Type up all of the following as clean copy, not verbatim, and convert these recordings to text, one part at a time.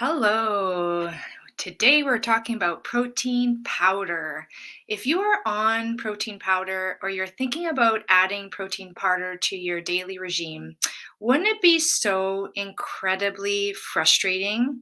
Hello. Today we're talking about protein powder. If you are on protein powder or you're thinking about adding protein powder to your daily regime, wouldn't it be so incredibly frustrating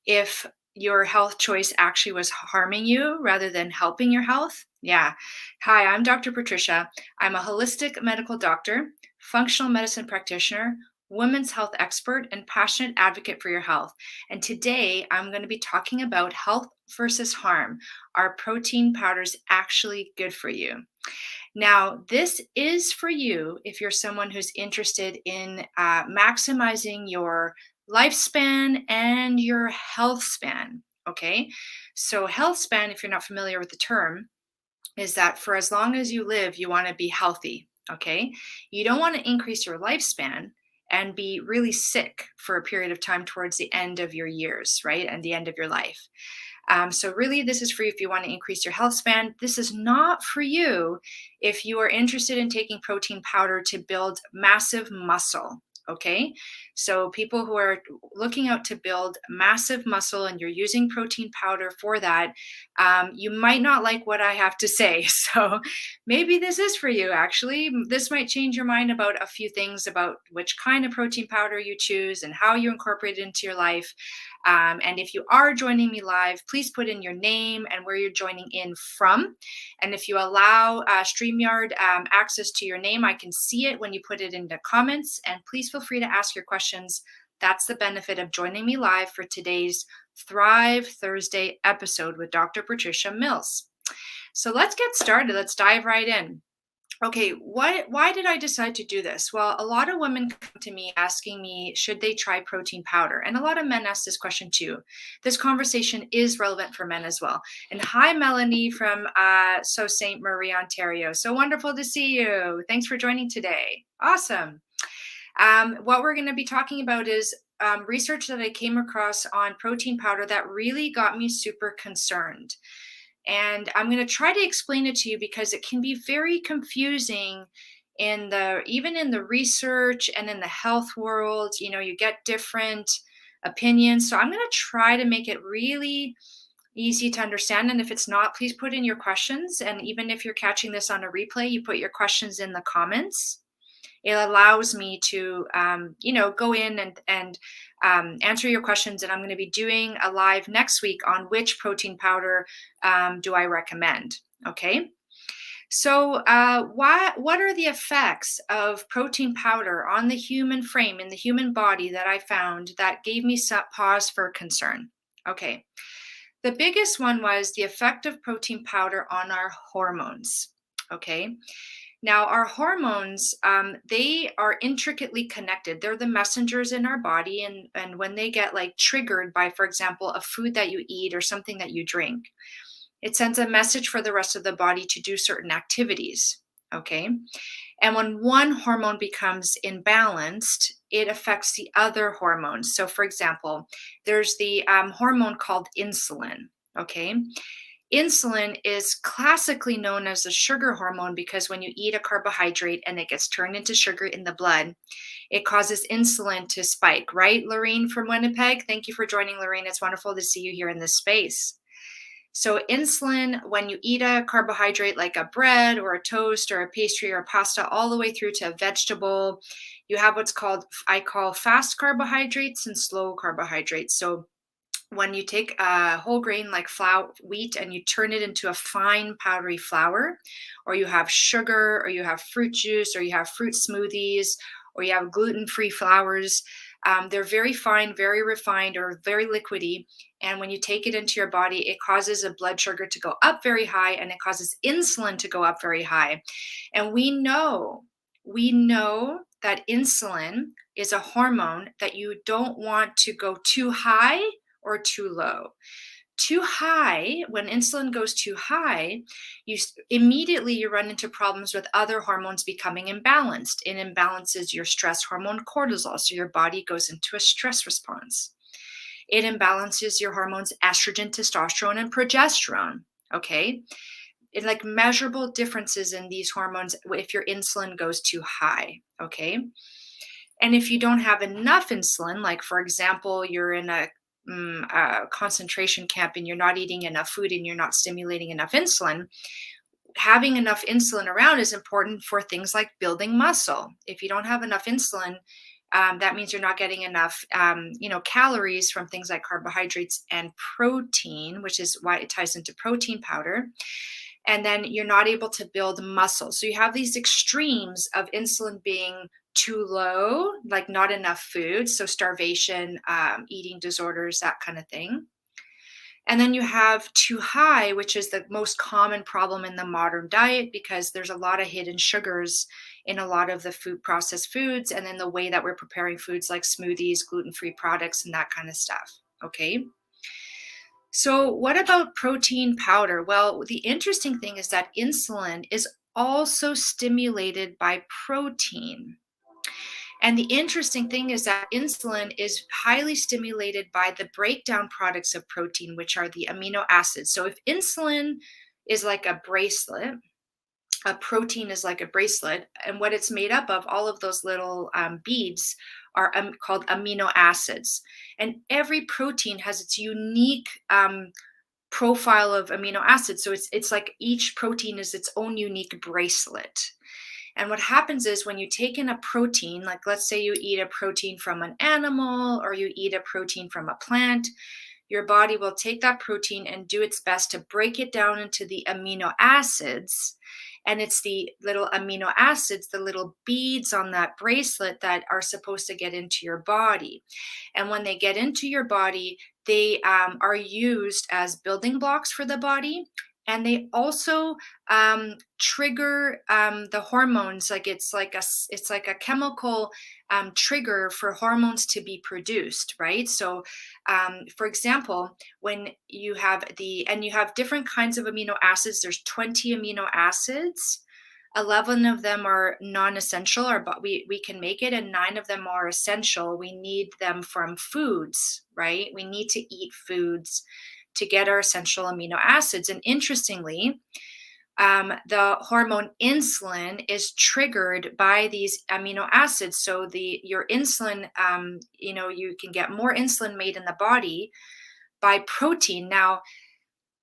if your health choice actually was harming you rather than helping your health? Yeah. Hi, I'm Dr. Patricia. I'm a holistic medical doctor, functional medicine practitioner, women's health expert, and passionate advocate for your health. And today I'm going to be talking about health versus harm. Are protein powders actually good for you? Now, this is for you if you're someone who's interested in maximizing your lifespan and your health span. Okay. So, health span, if you're not familiar with the term, is that for as long as you live, you want to be healthy. Okay. You don't want to increase your lifespan and be really sick for a period of time towards the end of your years, right? And the end of your life. So, really, this is for you if you want to increase your health span. This is not for you if you are interested in taking protein powder to build massive muscle. Okay. So, people who are looking out to build massive muscle and you're using protein powder for that, you might not like what I have to say. So, maybe this is for you, actually. This might change your mind about a few things about which kind of protein powder you choose and how you incorporate it into your life. And if you are joining me live, please put in your name and where you're joining in from. And if you allow StreamYard access to your name, I can see it when you put it in the comments. And please feel free to ask your questions. That's the benefit of joining me live for today's Thrive Thursday episode with Dr. Patricia Mills. So let's get started. Let's dive right in. Okay, why did I decide to do this? Well, a lot of women come to me asking me, should they try protein powder? And a lot of men ask this question too. This conversation is relevant for men as well. And hi, Melanie from Sault Ste. Marie, Ontario. So wonderful to see you. Thanks for joining today. Awesome. What we're going to be talking about is research that I came across on protein powder that really got me super concerned. And I'm going to try to explain it to you because it can be very confusing in the even in the research and in the health world. You get different opinions. So I'm going to try to make it really easy to understand. And if it's not, please put in your questions. And even if you're catching this on a replay, you put your questions in the comments. It allows me to go in and answer your questions. And I'm going to be doing a live next week on which protein powder do I recommend. Okay. So what are the effects of protein powder on the human frame in the human body that I found that gave me some pause for concern? Okay. The biggest one was the effect of protein powder on our hormones. Okay. Now, our hormones, they are intricately connected. They're the messengers in our body. And when they get like triggered by, for example, a food that you eat or something that you drink, it sends a message for the rest of the body to do certain activities. Okay. And when one hormone becomes imbalanced, it affects the other hormones. So, for example, there's the hormone called insulin. Okay. Insulin is classically known as the sugar hormone because when you eat a carbohydrate and it gets turned into sugar in the blood, it causes insulin to spike, right? Lorraine from Winnipeg, thank you for joining, Lorraine. It's wonderful to see you here in this space. So, insulin, when you eat a carbohydrate like a bread or a toast or a pastry or a pasta, all the way through to a vegetable, you have what's called, I call fast carbohydrates and slow carbohydrates. So, when you take a whole grain like wheat and you turn it into a fine powdery flour, or you have sugar, or you have fruit juice, or you have fruit smoothies, or you have gluten-free flours, they're very fine, very refined, or very liquidy. And when you take it into your body, it causes a blood sugar to go up very high and it causes insulin to go up very high. And we know that insulin is a hormone that you don't want to go too high or too low. Too high, when insulin goes too high, immediately you run into problems with other hormones becoming imbalanced. It imbalances your stress hormone cortisol, so your body goes into a stress response. It imbalances your hormones estrogen, testosterone, and progesterone. Okay, it like measurable differences in these hormones if your insulin goes too high. Okay, and if you don't have enough insulin, like for example, you're in a concentration camp and you're not eating enough food and you're not stimulating enough insulin, having enough insulin around is important for things like building muscle. If you don't have enough insulin, that means you're not getting enough, calories from things like carbohydrates and protein, which is why it ties into protein powder. And then you're not able to build muscle. So you have these extremes of insulin being too low, like not enough food, so starvation, eating disorders, that kind of thing. And then you have too high, which is the most common problem in the modern diet because there's a lot of hidden sugars in a lot of the food processed foods and then the way that we're preparing foods like smoothies, gluten-free products, and that kind of stuff. Okay. So, what about protein powder? Well, the interesting thing is that insulin is also stimulated by protein. And the interesting thing is that insulin is highly stimulated by the breakdown products of protein, which are the amino acids. So, if insulin is like a bracelet, a protein is like a bracelet, and what it's made up of, all of those little beads are called amino acids. And every protein has its unique profile of amino acids. So it's like each protein is its own unique bracelet. And what happens is when you take in a protein, like let's say you eat a protein from an animal or you eat a protein from a plant, your body will take that protein and do its best to break it down into the amino acids. And it's the little amino acids, the little beads on that bracelet that are supposed to get into your body. And when they get into your body, they are used as building blocks for the body. And they also trigger the hormones. Like it's like a chemical trigger for hormones to be produced, right? So, for example, when you have you have different kinds of amino acids. There's 20 amino acids. 11 of them are non-essential, or but we can make it, and 9 of them are essential. We need them from foods, right? We need to eat foods to get our essential amino acids. And interestingly, the hormone insulin is triggered by these amino acids. So your insulin, you can get more insulin made in the body by protein. Now,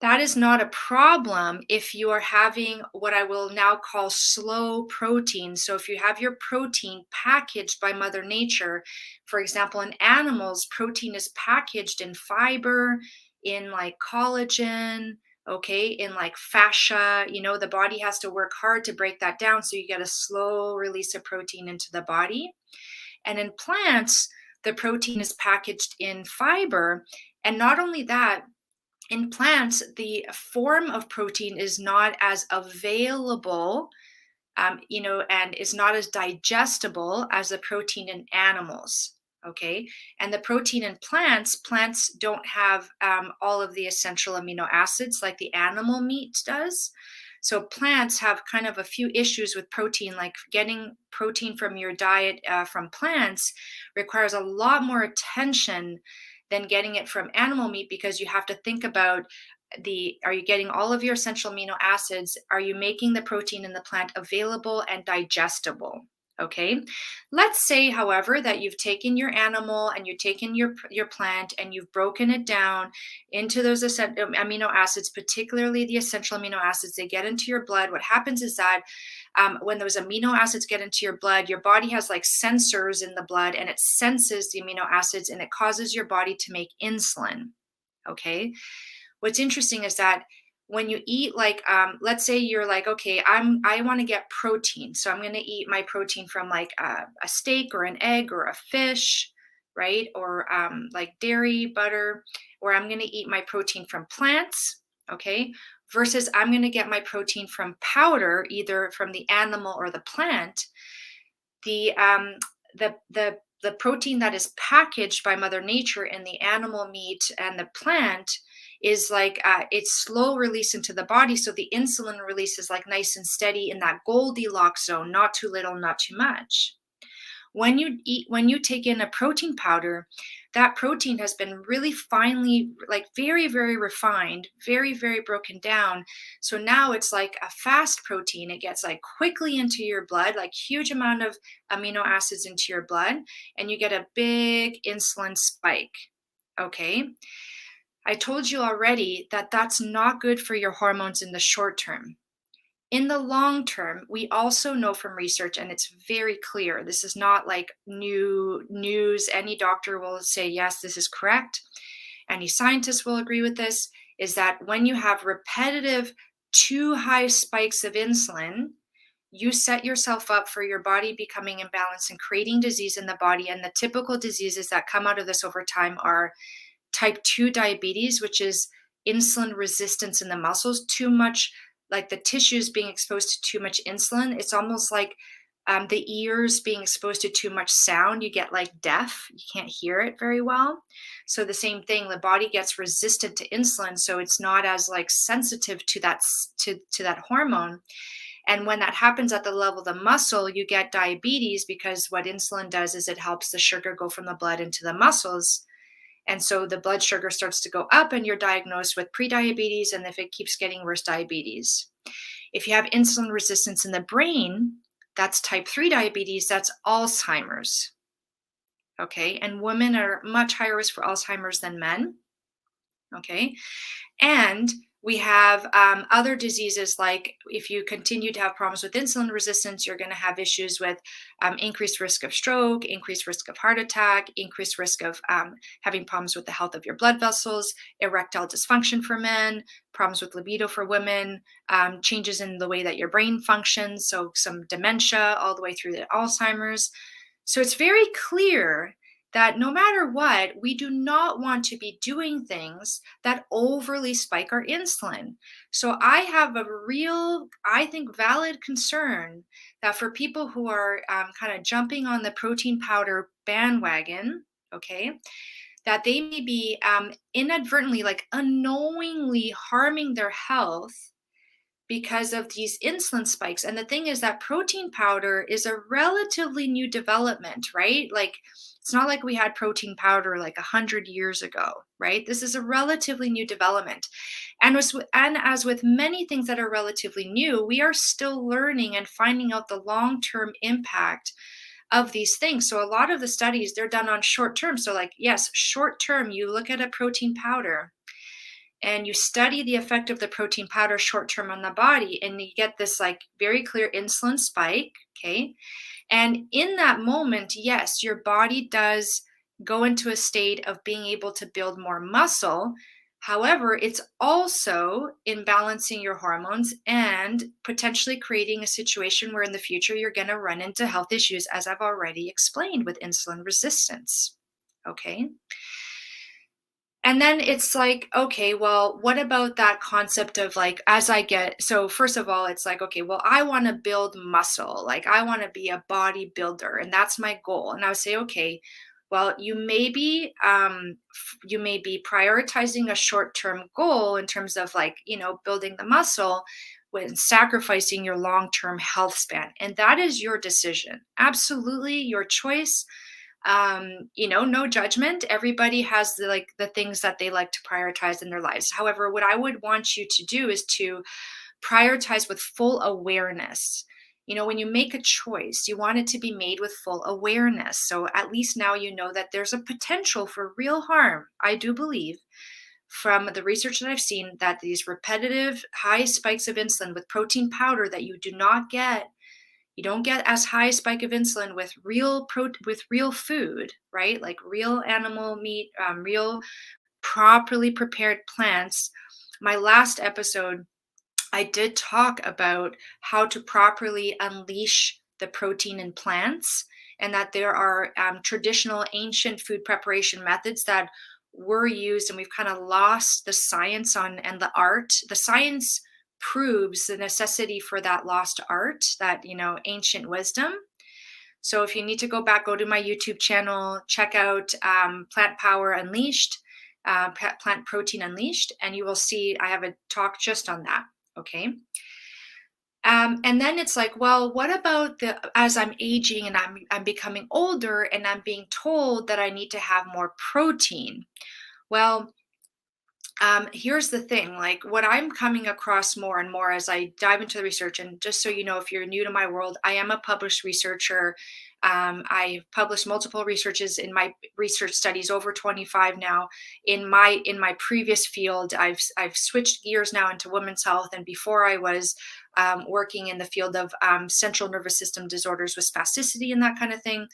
that is not a problem if you are having what I will now call slow protein. So, if you have your protein packaged by Mother Nature, for example, in animals, protein is packaged in fiber, in like collagen, okay, in like fascia. The body has to work hard to break that down. So, you get a slow release of protein into the body. And in plants, the protein is packaged in fiber. And not only that, in plants, the form of protein is not as available, and is not as digestible as the protein in animals. Okay. And the protein in plants don't have all of the essential amino acids like the animal meat does. So plants have kind of a few issues with protein, like getting protein from your diet from plants requires a lot more attention than getting it from animal meat because you have to think about are you getting all of your essential amino acids? Are you making the protein in the plant available and digestible? Okay. Let's say, however, that you've taken your animal and you've taken your plant and you've broken it down into those amino acids, particularly the essential amino acids. They get into your blood. What happens is that when those amino acids get into your blood, your body has like sensors in the blood and it senses the amino acids and it causes your body to make insulin. Okay. What's interesting is that when you eat, like let's say you're like, okay, I want to get protein, so I'm going to eat my protein from like a steak or an egg or a fish, right? Or like dairy, butter, or I'm going to eat my protein from plants, okay, versus I'm going to get my protein from powder, either from the animal or the plant. The protein that is packaged by Mother Nature in the animal meat and the plant is like it's slow release into the body, so the insulin release is like nice and steady in that Goldilocks zone, not too little, not too much. When you take in a protein powder, that protein has been really finely, like very, very refined, very, very broken down. So now it's like a fast protein. It gets like quickly into your blood, like huge amount of amino acids into your blood, and you get a big insulin spike. Okay. I told you already that that's not good for your hormones in the short term. In the long term, we also know from research, and it's very clear, this is not like new news. Any doctor will say, yes, this is correct. Any scientist will agree with this, is that when you have repetitive, too high spikes of insulin, you set yourself up for your body becoming imbalanced and creating disease in the body. And the typical diseases that come out of this over time are type 2 diabetes, which is insulin resistance in the muscles, too much, like the tissues being exposed to too much insulin. It's almost like the ears being exposed to too much sound. You get like deaf, you can't hear it very well. So the same thing, the body gets resistant to insulin, so it's not as like sensitive to to that hormone. And when that happens at the level of the muscle, you get diabetes, because what insulin does is it helps the sugar go from the blood into the muscles, and so the blood sugar starts to go up, and you're diagnosed with prediabetes. And if it keeps getting worse, diabetes. If you have insulin resistance in the brain, that's type 3 diabetes, that's Alzheimer's. Okay. And women are much higher risk for Alzheimer's than men. Okay. And we have other diseases, like if you continue to have problems with insulin resistance, you're going to have issues with increased risk of stroke, increased risk of heart attack, increased risk of having problems with the health of your blood vessels, erectile dysfunction for men, problems with libido for women, changes in the way that your brain functions. So some dementia all the way through to Alzheimer's. So it's very clear that no matter what, we do not want to be doing things that overly spike our insulin. So I have a real, I think, valid concern that for people who are kind of jumping on the protein powder bandwagon, okay, that they may be inadvertently, like unknowingly harming their health because of these insulin spikes. And the thing is that protein powder is a relatively new development, right? Like it's not like we had protein powder like 100 years ago, right? This is a relatively new development. And as with many things that are relatively new, we are still learning and finding out the long-term impact of these things. So a lot of the studies, they're done on short term. So like, yes, short term, you look at a protein powder and you study the effect of the protein powder short term on the body, and you get this like very clear insulin spike. Okay. And in that moment, yes, your body does go into a state of being able to build more muscle. However, it's also imbalancing your hormones and potentially creating a situation where in the future you're going to run into health issues, as I've already explained, with insulin resistance. Okay. And then it's like, okay, well, what about that concept of like, as I get, so first of all, it's like, okay, well, I want to build muscle. Like, I want to be a bodybuilder, and that's my goal. And I would say, okay, well, you may be prioritizing a short-term goal in terms of like, building the muscle, when sacrificing your long-term health span. And that is your decision. Absolutely your choice. No judgment. Everybody has the things that they like to prioritize in their lives. However, what I would want you to do is to prioritize with full awareness. When you make a choice, you want it to be made with full awareness. So at least now you know that there's a potential for real harm. I do believe from the research that I've seen that these repetitive high spikes of insulin with protein powder that you don't get as high a spike of insulin with real food, right? Like real animal meat, real properly prepared plants. My last episode, I did talk about how to properly unleash the protein in plants, and that there are traditional ancient food preparation methods that were used, and we've kind of lost the science on and the art. The science proves the necessity for that lost art, that ancient wisdom. So if you need to go back, go to my YouTube channel, check out Plant Power Unleashed, Plant Protein Unleashed, and you will see I have a talk just on that. Okay. And then it's like, well, what about as I'm aging and I'm becoming older and I'm being told that I need to have more protein? Well, here's the thing, like what I'm coming across more and more as I dive into the research, and just so you know, if you're new to my world, I am a published researcher. I've published multiple researches in my research studies, over 25 now. In my previous field, I've switched gears now into women's health, and before I was working in the field of central nervous system disorders with spasticity and that kind of thing.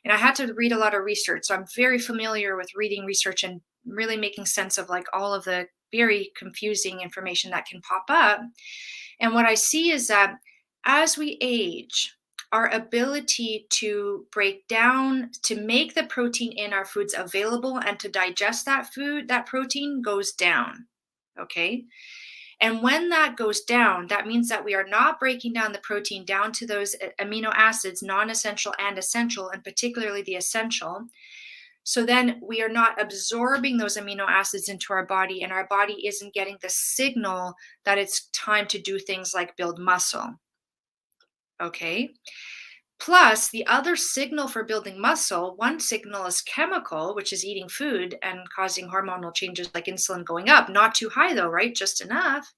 And I had to read a lot of research, so I'm very familiar with reading research and really making sense of like all of the very confusing information that can pop up. And what I see is that as we age, our ability to break down, to make the protein in our foods available and to digest that food, that protein goes down. Okay. And when that goes down, that means that we are not breaking down the protein down to those amino acids, non essential and essential, and particularly the essential. So then we are not absorbing those amino acids into our body, and our body isn't getting the signal that it's time to do things like build muscle. Okay. Plus, the other signal for building muscle, one signal is chemical, which is eating food and causing hormonal changes like insulin going up, not too high though, right? Just enough.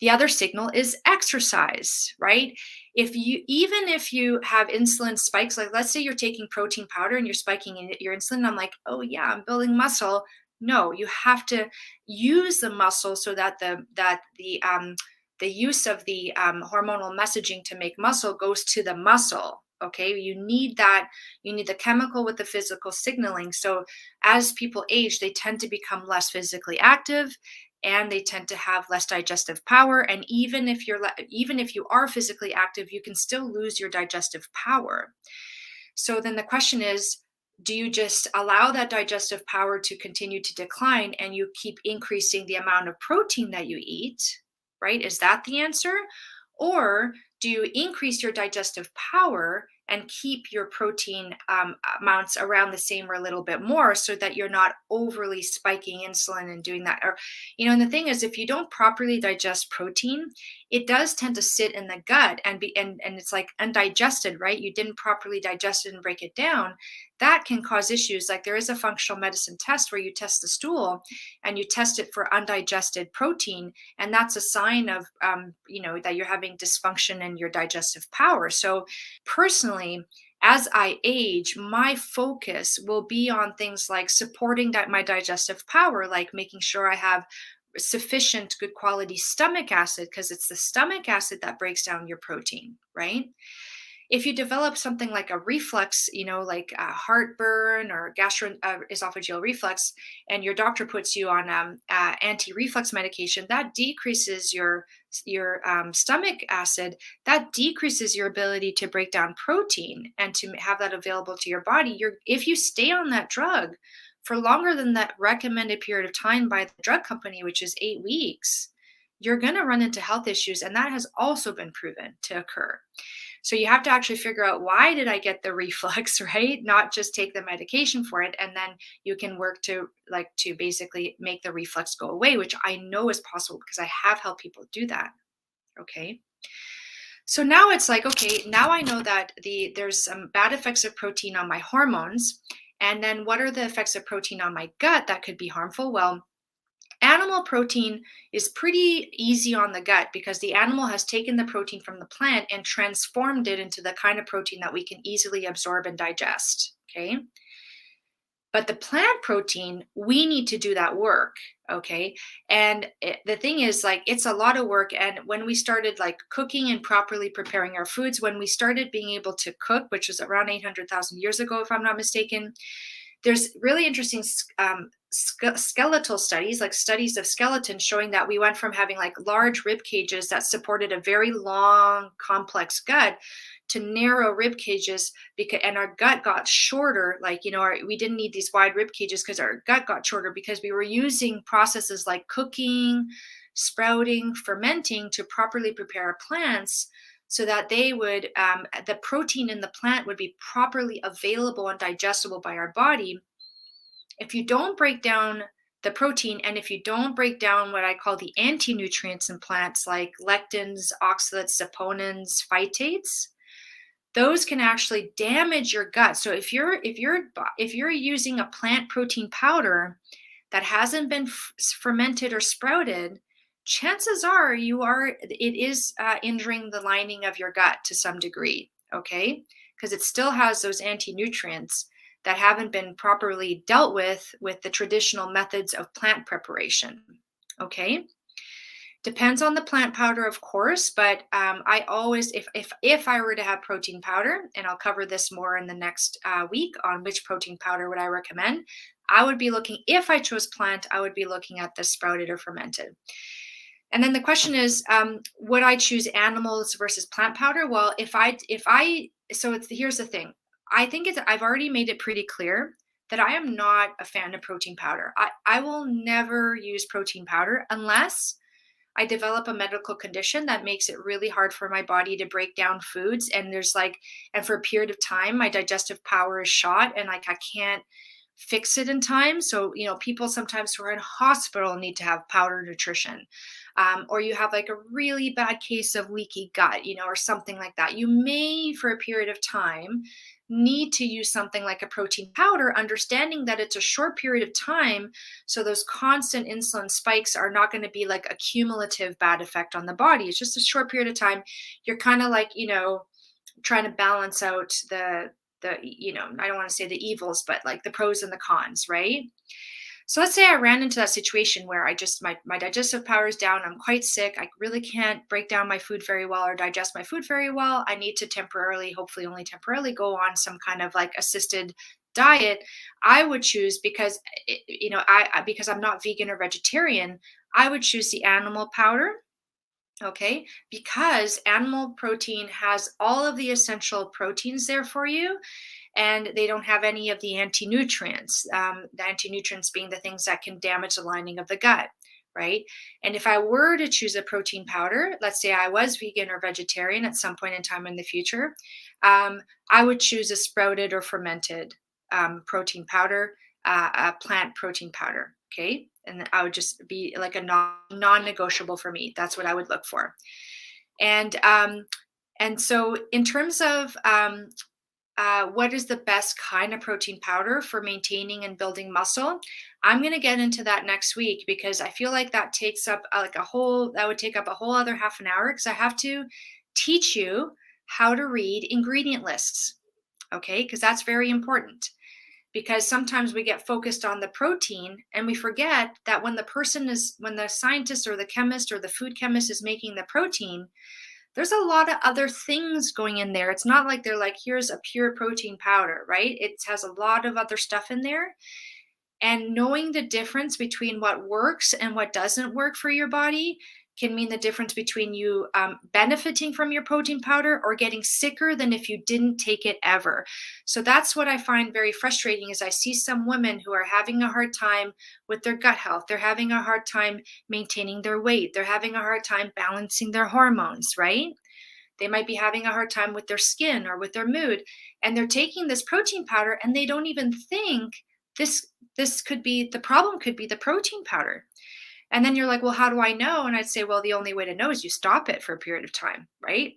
The other signal is exercise, right? Even if you have insulin spikes, like let's say you're taking protein powder and you're spiking your insulin, I'm like, oh yeah, I'm building muscle. No, you have to use the muscle so that the use of the hormonal messaging to make muscle goes to the muscle. Okay, you need that. You need the chemical with the physical signaling. So as people age, they tend to become less physically active, and they tend to have less digestive power. And even if you are physically active, you can still lose your digestive power. So then the question is, do you just allow that digestive power to continue to decline and you keep increasing the amount of protein that you eat, right? Is that the answer? Or do you increase your digestive power and keep your protein amounts around the same or a little bit more so that you're not overly spiking insulin and doing that? Or, and the thing is, if you don't properly digest protein, it does tend to sit in the gut and it's like undigested, right? You didn't properly digest it and break it down. That can cause issues. Like there is a functional medicine test where you test the stool and you test it for undigested protein, and that's a sign of that you're having dysfunction in your digestive power. So personally, as I age, my focus will be on things like supporting my digestive power, like making sure I have sufficient good quality stomach acid, because it's the stomach acid that breaks down your protein, right? If you develop something like a reflux, like a heartburn or gastroesophageal reflux, and your doctor puts you on anti-reflux medication, that decreases your stomach acid. That decreases your ability to break down protein and to have that available to your body. If you stay on that drug for longer than that recommended period of time by the drug company, which is 8 weeks, you're going to run into health issues, and that has also been proven to occur. So you have to actually figure out, why did I get the reflux, right? Not just take the medication for it, and then you can work to basically make the reflux go away, which I know is possible because I have helped people do that. Okay. So now it's like, okay, now I know that there's some bad effects of protein on my hormones. And then what are the effects of protein on my gut that could be harmful? Well, animal protein is pretty easy on the gut because the animal has taken the protein from the plant and transformed it into the kind of protein that we can easily absorb and digest. Okay. But the plant protein, we need to do that work. Okay. And the thing is, like, it's a lot of work. And when we started like cooking and properly preparing our foods, when we started being able to cook, which was around 800,000 years ago, if I'm not mistaken, there's really interesting skeletal studies, like studies of skeletons, showing that we went from having like large rib cages that supported a very long, complex gut to narrow rib cages, and our gut got shorter. Like, we didn't need these wide rib cages because our gut got shorter because we were using processes like cooking, sprouting, fermenting to properly prepare our plants so that the protein in the plant would be properly available and digestible by our body. If you don't break down the protein, and if you don't break down what I call the anti-nutrients in plants, like lectins, oxalates, saponins, phytates, those can actually damage your gut. So if you're using a plant protein powder that hasn't been fermented or sprouted, chances are it is injuring the lining of your gut to some degree. Okay, because it still has those anti-nutrients that haven't been properly dealt with the traditional methods of plant preparation. Okay, depends on the plant powder, of course, but I always, if I were to have protein powder, and I'll cover this more in the next week on which protein powder would I recommend. I would be looking, if I chose plant, I would be looking at the sprouted or fermented. And then the question is, would I choose animals versus plant powder? Well, so here's the thing. I think I've already made it pretty clear that I am not a fan of protein powder. I will never use protein powder unless I develop a medical condition that makes it really hard for my body to break down foods. And for a period of time, my digestive power is shot and like I can't fix it in time. So, people sometimes who are in hospital need to have powder nutrition. Or you have like a really bad case of leaky gut, or something like that. You may, for a period of time, need to use something like a protein powder, understanding that it's a short period of time. So those constant insulin spikes are not going to be like a cumulative bad effect on the body. It's just a short period of time. You're kind of like, trying to balance out I don't want to say the evils, but like the pros and the cons, right? So let's say I ran into that situation where my digestive power is down. I'm quite sick. I really can't break down my food very well or digest my food very well. I need to temporarily, hopefully only temporarily, go on some kind of like assisted diet. I would choose, because because I'm not vegan or vegetarian, I would choose the animal powder. Okay, because animal protein has all of the essential proteins there for you, and they don't have any of the anti-nutrients. The anti-nutrients being the things that can damage the lining of the gut, right? And if I were to choose a protein powder, let's say I was vegan or vegetarian at some point in time in the future, I would choose a sprouted or fermented protein powder, a plant protein powder. Okay, and I would just be like a non-negotiable for me. That's what I would look for. And so in terms of what is the best kind of protein powder for maintaining and building muscle, I'm going to get into that next week, because I feel like that takes up that would take up a whole other half an hour, because I have to teach you how to read ingredient lists. Okay, because that's very important, because sometimes we get focused on the protein and we forget that when the scientist or the chemist or the food chemist is making the protein, there's a lot of other things going in there. It's not like they're like, here's a pure protein powder, right? It has a lot of other stuff in there. And knowing the difference between what works and what doesn't work for your body can mean the difference between you benefiting from your protein powder or getting sicker than if you didn't take it ever. So that's what I find very frustrating, is I see some women who are having a hard time with their gut health. They're having a hard time maintaining their weight. They're having a hard time balancing their hormones, right? They might be having a hard time with their skin or with their mood. And they're taking this protein powder and they don't even think this could be the problem, could be the protein powder. And then you're like, well, how do I know? And I'd say, well, the only way to know is you stop it for a period of time, right?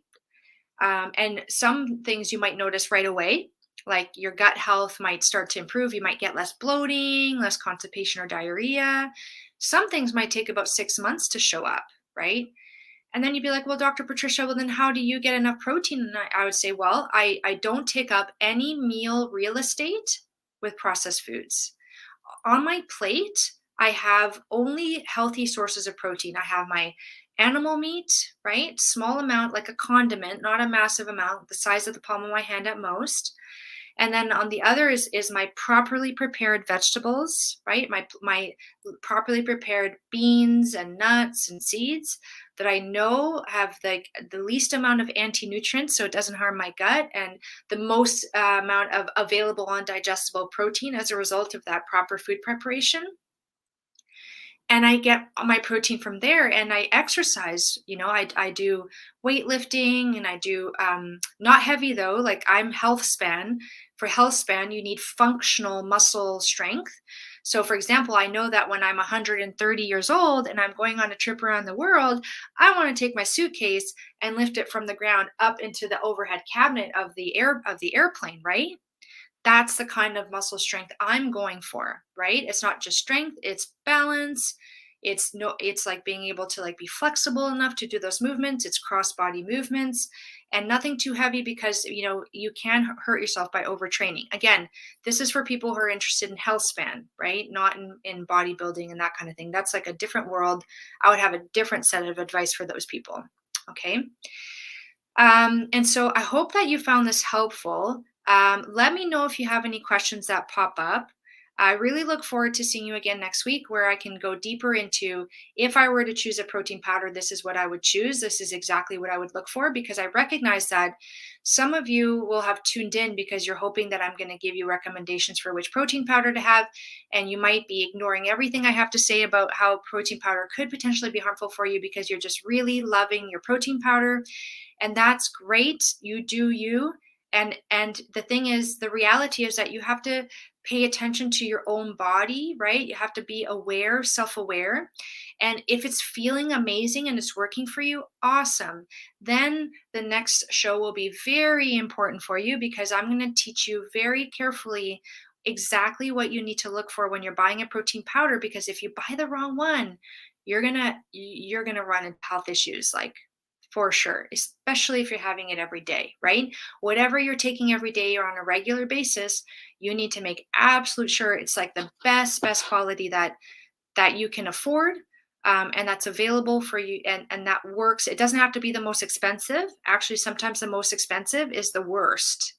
And some things you might notice right away, like your gut health might start to improve. You might get less bloating, less constipation or diarrhea. Some things might take about 6 months to show up, right? And then you'd be like, well, Dr. Patricia, well, then how do you get enough protein? And I would say, well, I don't take up any meal real estate with processed foods. On my plate, I have only healthy sources of protein. I have my animal meat, right? Small amount, like a condiment, not a massive amount, the size of the palm of my hand at most. And then on the other is my properly prepared vegetables, right? My properly prepared beans and nuts and seeds that I know have the least amount of anti-nutrients, so it doesn't harm my gut, and the most amount of available undigestible protein as a result of that proper food preparation. And I get my protein from there, and I exercise. I do weightlifting, and I do not heavy though, like I'm health span. For health span, you need functional muscle strength. So for example, I know that when I'm 130 years old and I'm going on a trip around the world, I want to take my suitcase and lift it from the ground up into the overhead cabinet of the airplane, right? That's the kind of muscle strength I'm going for, right? It's not just strength, it's balance. It's like being able to like be flexible enough to do those movements. It's cross body movements. and nothing too heavy because you can hurt yourself by overtraining. Again, this is for people who are interested in health span, right? Not in bodybuilding and that kind of thing. That's like a different world. I would have a different set of advice for those people. Okay. And so I hope that you found this helpful. Let me know if you have any questions that pop up. I really look forward to seeing you again next week, where I can go deeper into, if I were to choose a protein powder, this is what I would choose. This is exactly what I would look for, because I recognize that some of you will have tuned in because you're hoping that I'm going to give you recommendations for which protein powder to have. And you might be ignoring everything I have to say about how protein powder could potentially be harmful for you because you're just really loving your protein powder. And that's great. You do you. And the thing is, the reality is that you have to pay attention to your own body, right? You have to be aware, self-aware. And if it's feeling amazing and it's working for you, awesome. Then the next show will be very important for you, because I'm going to teach you very carefully exactly what you need to look for when you're buying a protein powder, because if you buy the wrong one, you're going to run into health issues, like, for sure, especially if you're having it every day, right? Whatever you're taking every day or on a regular basis, you need to make absolute sure it's like the best quality that you can afford, and that's available for you, and that works. It doesn't have to be the most expensive. Actually, sometimes the most expensive is the worst.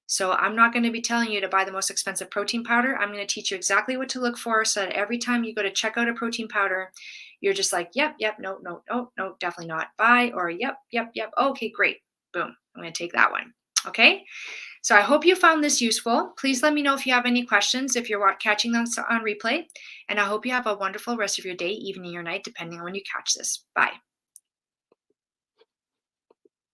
So I'm not going to be telling you to buy the most expensive protein powder. I'm going to teach you exactly what to look for, so that every time you go to check out a protein powder, you're just like, yep, no, definitely not. Buy, or yep. Okay, great. Boom. I'm going to take that one. Okay. So I hope you found this useful. Please let me know if you have any questions, if you're catching this on replay. And I hope you have a wonderful rest of your day, evening, or night, depending on when you catch this. Bye.